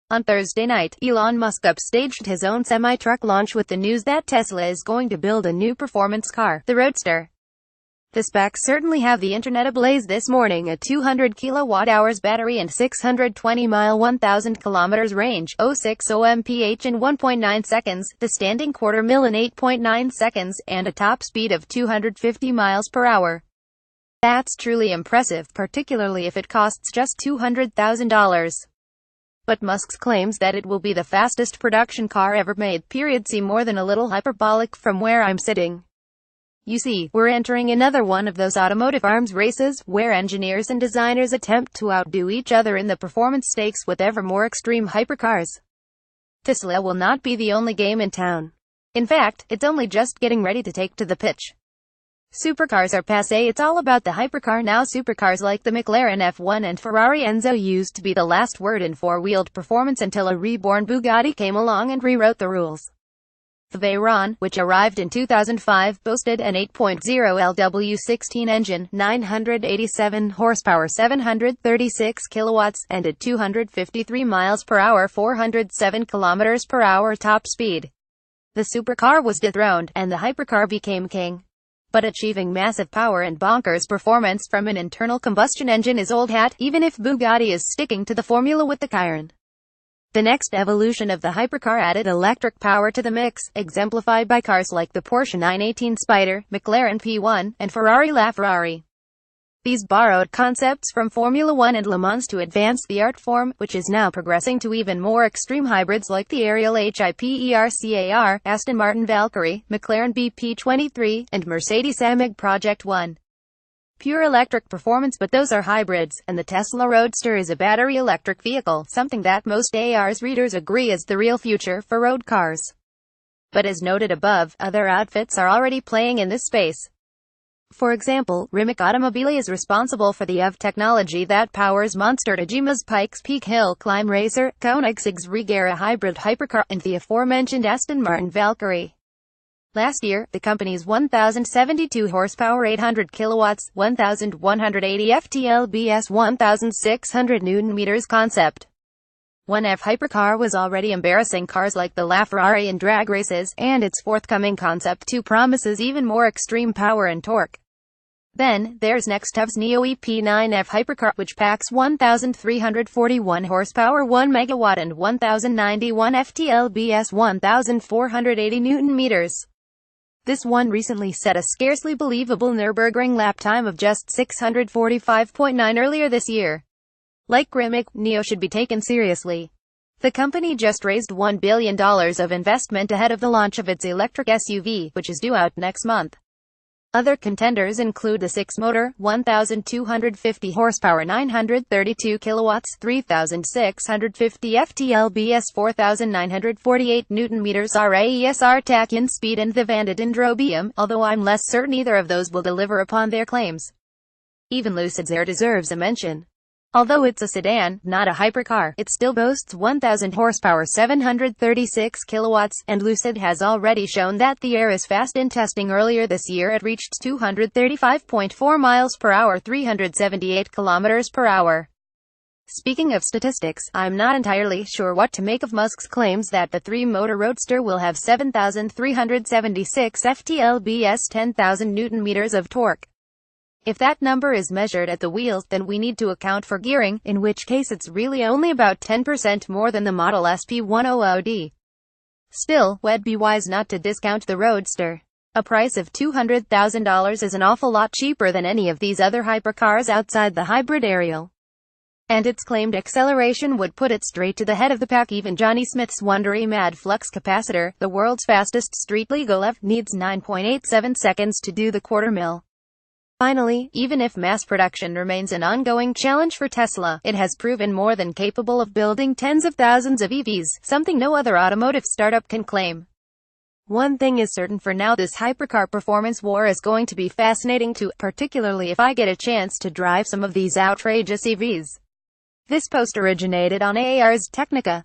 On Thursday night, Elon Musk upstaged his own semi-truck launch with the news that Tesla is going to build a new performance car, the Roadster. The specs certainly have the internet ablaze this morning. A 200 kilowatt-hours battery and 620-mile 1,000 kilometers range, 0.6 mph in 1.9 seconds, the standing quarter-mile in 8.9 seconds, and a top speed of 250 miles per hour. That's truly impressive, particularly if it costs just $200,000. But Musk claims that it will be the fastest production car ever made. Seem more than a little hyperbolic from where I'm sitting. You see, we're entering another one of those automotive arms races, where engineers and designers attempt to outdo each other in the performance stakes with ever more extreme hypercars. Tesla will not be the only game in town. In fact, it's only just getting ready to take to the pitch. Supercars are passé, it's all about the hypercar now. Supercars like the McLaren F1 and Ferrari Enzo used to be the last word in four-wheeled performance until a reborn Bugatti came along and rewrote the rules. The Veyron, which arrived in 2005, boasted an 8.0 LW16 engine, 987 horsepower, 736 kilowatts, and at 253 miles per hour, 407 kilometers per hour top speed. The supercar was dethroned, and the hypercar became king. But achieving massive power and bonkers performance from an internal combustion engine is old hat, even if Bugatti is sticking to the formula with the Chiron. The next evolution of the hypercar added electric power to the mix, exemplified by cars like the Porsche 918 Spider, McLaren P1, and Ferrari LaFerrari. These borrowed concepts from Formula One and Le Mans to advance the art form, which is now progressing to even more extreme hybrids like the Ariel Hypercar, Aston Martin Valkyrie, McLaren BP23, and Mercedes AMG Project One. Pure electric performance, but those are hybrids, and the Tesla Roadster is a battery electric vehicle, something that most AR's readers agree is the real future for road cars. But as noted above, other outfits are already playing in this space. For example, Rimac Automobile is responsible for the EV technology that powers Monster Tajima's Pikes Peak Hill Climb Racer, Koenigsegg's Regera hybrid hypercar, and the aforementioned Aston Martin Valkyrie. Last year, the company's 1,072 horsepower 800 kilowatts, 1,180 FTLBS 1,600 Nm concept 1F hypercar was already embarrassing cars like the LaFerrari in drag races, and its forthcoming Concept 2 promises even more extreme power and torque. Then, there's NextEV's Neo EP9F hypercar, which packs 1,341 horsepower 1 megawatt and 1,091 FTLBS 1,480 Nm. This one recently set a scarcely believable Nürburgring lap time of just 645.9 earlier this year. Like Rimac, Neo should be taken seriously. The company just raised $1 billion of investment ahead of the launch of its electric SUV, which is due out next month. Other contenders include the 6-motor, 1,250 horsepower 932 kilowatts, 3,650 FTLBS 4,948 Nm RAESR Tachyon Speed and the Vanda Dendrobium, although I'm less certain either of those will deliver upon their claims. Even Lucid's Air deserves a mention. Although it's a sedan, not a hypercar, it still boasts 1,000 horsepower 736 kilowatts, and Lucid has already shown that the Air is fast in testing. Earlier this year it reached 235.4 miles per hour 378 kilometers per hour. Speaking of statistics, I'm not entirely sure what to make of Musk's claims that the 3-motor Roadster will have 7,376 FTLBS 10,000 Nm of torque. If that number is measured at the wheels, then we need to account for gearing, in which case it's really only about 10% more than the Model S P100D. Still, we'd be wise not to discount the Roadster. A price of $200,000 is an awful lot cheaper than any of these other hypercars outside the hybrid Ariel. And its claimed acceleration would put it straight to the head of the pack. Even Johnny Smith's Wondery Mad Flux capacitor, the world's fastest street-legal EV, needs 9.87 seconds to do the quarter-mile. Finally, even if mass production remains an ongoing challenge for Tesla, it has proven more than capable of building tens of thousands of EVs, something no other automotive startup can claim. One thing is certain for now, this hypercar performance war is going to be fascinating too, particularly if I get a chance to drive some of these outrageous EVs. This post originated on Ars Technica.